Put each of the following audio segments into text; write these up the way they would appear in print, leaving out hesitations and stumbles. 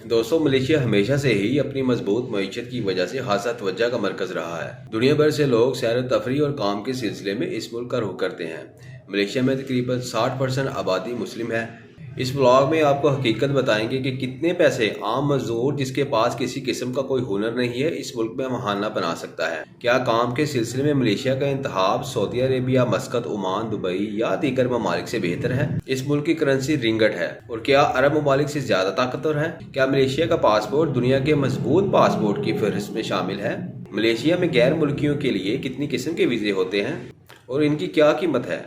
दोस्तों, मलेशिया हमेशा से ही अपनी मजबूत मईशत की वजह से खासा तवज्जो का मरकज़ रहा है। दुनिया भर से लोग सैर व तफरीह और काम के सिलसिले में इस मुल्क का रुख करते हैं। मलेशिया में तकरीबन 60% आबादी मुस्लिम है। इस ब्लॉग में आपको हकीकत बताएंगे कि कितने पैसे आम मजदूर जिसके पास किसी किस्म का कोई हुनर नहीं है इस मुल्क में महाना बना सकता है। क्या काम के सिलसिले में मलेशिया का इंतखाब Saudi Arabia, Muscat, Oman, Dubai या दीगर ममालिक से बेहतर है? इस मुल्क की करेंसी रिंगट है और क्या अरब ममालिक से ज्यादा ताकतवर है? क्या मलेशिया का पासपोर्ट दुनिया के मजबूत पासपोर्ट की फहरिस्त में शामिल है? मलेशिया में गैर मुल्कियों के लिए कितनी किस्म के वीज़े होते हैं और इनकी क्या कीमत है?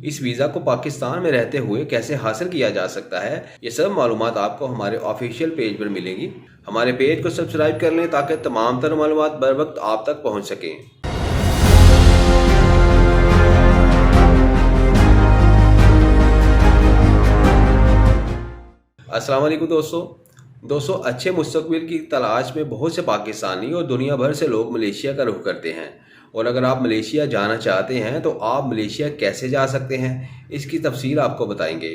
इस वीज़ा को पाकिस्तान में रहते हुए कैसे हासिल किया जा सकता है, ये सब मालूमात आपको हमारे ऑफिशियल पेज पर मिलेंगी। हमारे पेज को सब्सक्राइब कर लें ताकि तमाम तर मालूमात बर वक्त आप तक पहुंच सकें। अस्सलाम वालेकुम दोस्तों, अच्छे मुस्तकबिल की तलाश में बहुत से पाकिस्तानी और दुनिया भर से लोग मलेशिया का रुख करते हैं। और अगर आप मलेशिया जाना चाहते हैं तो आप मलेशिया कैसे जा सकते हैं, इसकी तफसील आपको बताएंगे।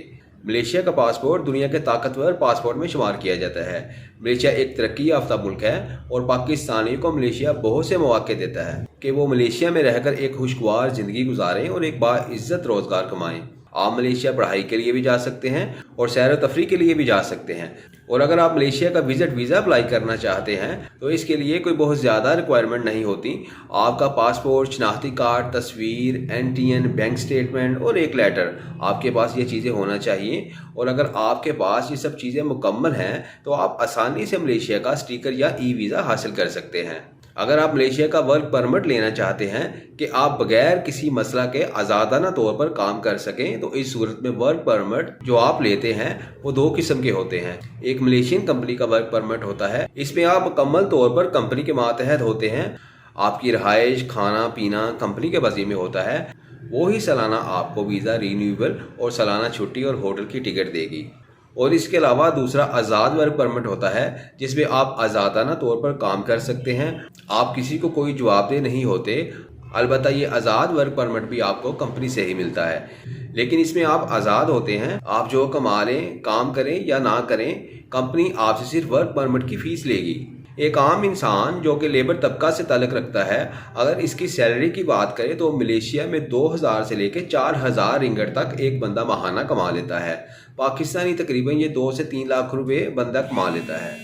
मलेशिया का पासपोर्ट दुनिया के ताकतवर पासपोर्ट में शुमार किया जाता है। मलेशिया एक तरक्की याफ्ता मुल्क है और पाकिस्तानियों को मलेशिया बहुत से मौके देता है कि वो मलेशिया में रहकर एक खुशगवार ज़िंदगी गुजारें और एक बाइज़्ज़त रोज़गार कमाएं। आप मलेशिया पढ़ाई के लिए भी जा सकते हैं और सैर व तफरीह के लिए भी जा सकते हैं। और अगर आप मलेशिया का विजिट वीज़ा अप्लाई करना चाहते हैं तो इसके लिए कोई बहुत ज़्यादा रिक्वायरमेंट नहीं होती। आपका पासपोर्ट, शनाख्ती कार्ड, तस्वीर, NTN, बैंक स्टेटमेंट और एक लेटर, आपके पास ये चीज़ें होना चाहिए। और अगर आपके पास ये सब चीज़ें मुकम्मल हैं तो आप आसानी से मलेशिया का स्टिकर या वीज़ा हासिल कर सकते हैं। अगर आप मलेशिया का वर्क परमिट लेना चाहते हैं कि आप बगैर किसी मसला के आज़ादाना तौर पर काम कर सकें, तो इस सूरत में वर्क परमिट जो आप लेते हैं वो दो किस्म के होते हैं। एक मलेशियन कंपनी का वर्क परमिट होता है, इसमें आप मुकम्मल तौर पर कंपनी के मातहत होते हैं। आपकी रहाइश, खाना पीना कंपनी के वज़ी में होता है। वो ही सालाना आपको वीज़ा रिन्यूएबल और सालाना छुट्टी और होटल की टिकट देगी। और इसके अलावा दूसरा आज़ाद वर्क परमिट होता है जिसमें आप आज़ादाना तौर पर काम कर सकते हैं। आप किसी को कोई जवाबदेह नहीं होते। अलबत्ता ये आज़ाद वर्क परमिट भी आपको कंपनी से ही मिलता है, लेकिन इसमें आप आज़ाद होते हैं। आप जो कमा लें, काम करें या ना करें, कंपनी आपसे सिर्फ वर्क परमिट की फ़ीस लेगी। एक आम इंसान जो कि लेबर तबका से ताल्लुक़ रखता है, अगर इसकी सैलरी की बात करें तो मलेशिया में 2000 से लेकर 4000 रिंगट तक एक बंदा माहाना कमा लेता है। पाकिस्तानी तकरीबन ये 2 से 3 लाख रुपए बंदा कमा लेता है।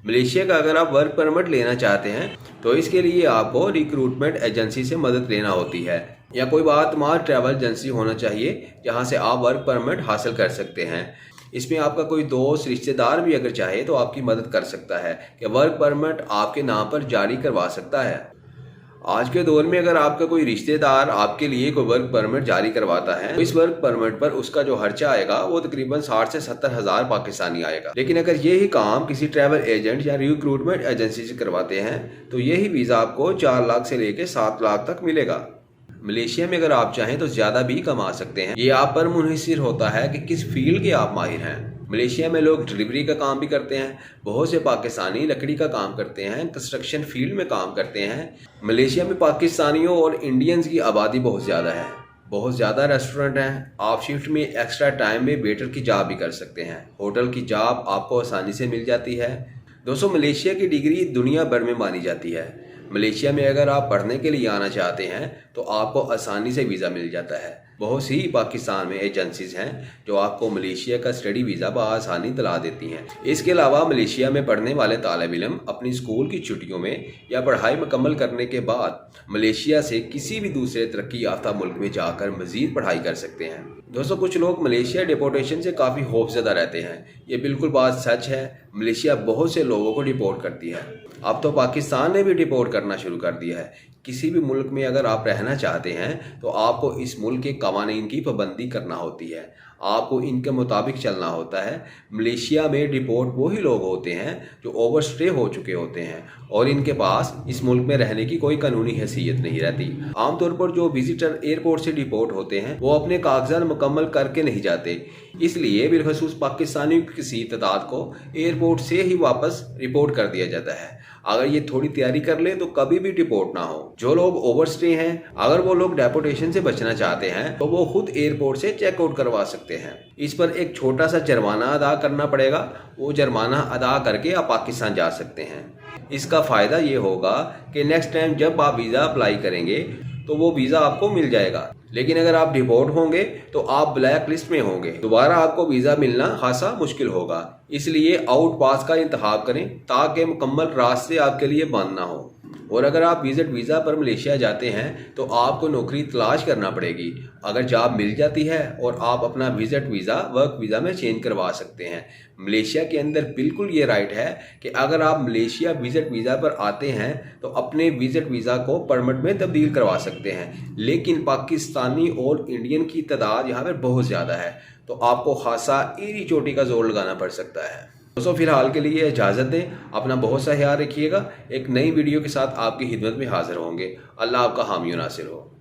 मलेशिया का अगर आप वर्क परमिट लेना चाहते हैं तो इसके लिए आपको रिक्रूटमेंट एजेंसी से मदद लेना होती है, या कोई बातमार ट्रैवल एजेंसी होना चाहिए जहां से आप वर्क परमिट हासिल कर सकते हैं। इसमें आपका कोई दोस्त, रिश्तेदार भी अगर चाहे तो आपकी मदद कर सकता है कि वर्क परमिट आपके नाम पर जारी करवा सकता है। आज के दौर में अगर आपका कोई रिश्तेदार आपके लिए कोई वर्क परमिट जारी करवाता है तो इस वर्क परमिट पर उसका जो खर्चा आएगा वो तकरीबन 60 से 70 हज़ार पाकिस्तानी आएगा। लेकिन अगर यही काम किसी ट्रैवल एजेंट या रिक्रूटमेंट एजेंसी से करवाते हैं तो यही वीज़ा आपको 4 लाख से लेकर 7 लाख तक मिलेगा। मलेशिया में अगर आप चाहें तो ज़्यादा भी कमा सकते हैं। ये आप पर मुनहसिर होता है कि किस फील्ड के आप माहिर हैं। मलेशिया में लोग डिलीवरी का काम भी करते हैं। बहुत से पाकिस्तानी लकड़ी का काम करते हैं, कंस्ट्रक्शन फील्ड में काम करते हैं। मलेशिया में पाकिस्तानियों और इंडियंस की आबादी बहुत ज़्यादा है। बहुत ज़्यादा रेस्टोरेंट हैं। आप शिफ्ट में एक्स्ट्रा टाइम में वेटर की जॉब भी कर सकते हैं। होटल की जॉब आपको आसानी से मिल जाती है। दोस्तों, मलेशिया की डिग्री दुनिया भर में मानी जाती है। मलेशिया में अगर आप पढ़ने के लिए आना चाहते हैं तो आपको आसानी से वीज़ा मिल जाता है। बहुत सी पाकिस्तान में एजेंसीज हैं जो आपको मलेशिया का स्टडी वीज़ा बआसानी दिला देती हैं। इसके अलावा मलेशिया में पढ़ने वाले तालिब इल्म अपनी स्कूल की छुट्टियों में या पढ़ाई मुकम्मल करने के बाद मलेशिया से किसी भी दूसरे तरक्की याफ्ता मुल्क में जाकर मज़ीद पढ़ाई कर सकते हैं। दोस्तों, कुछ लोग मलेशिया डिपोर्टेशन से काफ़ी खौफज़दा रहते हैं। ये बिल्कुल बात सच है। मलेशिया बहुत से लोगों को डिपोर्ट करती है। अब तो पाकिस्तान ने भी डिपोर्ट करना शुरू कर दिया है। किसी भी मुल्क में अगर आप रहना चाहते हैं तो आपको इस मुल्क के कवानीन की पाबंदी करना होती है। आपको इनके मुताबिक चलना होता है। मलेशिया में डिपोर्ट वही लोग होते हैं जो ओवर स्टे हो चुके होते हैं और इनके पास इस मुल्क में रहने की कोई कानूनी हैसियत नहीं रहती। आमतौर पर जो विजिटर एयरपोर्ट से डिपोर्ट होते हैं वो अपने कागजात मुकम्मल करके नहीं जाते, इसलिए बिलखसूस पाकिस्तानियों की किसी तादाद को एयरपोर्ट से ही वापस रिपोर्ट कर दिया जाता है। अगर ये थोड़ी तैयारी कर ले तो कभी भी डिपोर्ट ना हो। जो लोग ओवरस्टे हैं, अगर वो लोग डेपोटेशन से बचना चाहते हैं तो वो खुद एयरपोर्ट से चेकआउट करवा सकते हैं। इस पर एक छोटा सा जुर्माना अदा करना पड़ेगा, वो जुर्माना अदा करके आप पाकिस्तान जा सकते हैं। इसका फ़ायदा ये होगा कि नेक्स्ट टाइम जब आप वीज़ा अप्लाई करेंगे तो वो वीज़ा आपको मिल जाएगा। लेकिन अगर आप डिपोर्ट होंगे तो आप ब्लैक लिस्ट में होंगे, दोबारा आपको वीज़ा मिलना खासा मुश्किल होगा। इसलिए आउट पास का इंतखाब करें ताकि मुकम्मल रास्ते आपके लिए बंद ना हो। और अगर आप विजिट वीज़ा पर मलेशिया जाते हैं तो आपको नौकरी तलाश करना पड़ेगी। अगर जॉब मिल जाती है और आप अपना विजिट वीज़ा वर्क वीज़ा में चेंज करवा सकते हैं। मलेशिया के अंदर बिल्कुल ये राइट है कि अगर आप मलेशिया विजिट वीज़ा पर आते हैं तो अपने विजिट वीज़ा को परमिट में तब्दील करवा सकते हैं। लेकिन पाकिस्तानी और इंडियन की तादाद यहाँ पर बहुत ज़्यादा है, तो आपको खासा एड़ी चोटी का जोर लगाना पड़ सकता है। दोस्तों फिलहाल के लिए इजाज़त दें, अपना बहुत सा ख्याल रखिएगा। एक नई वीडियो के साथ आपकी खिदमत में हाजिर होंगे। अल्लाह आपका हामी नासिर हो।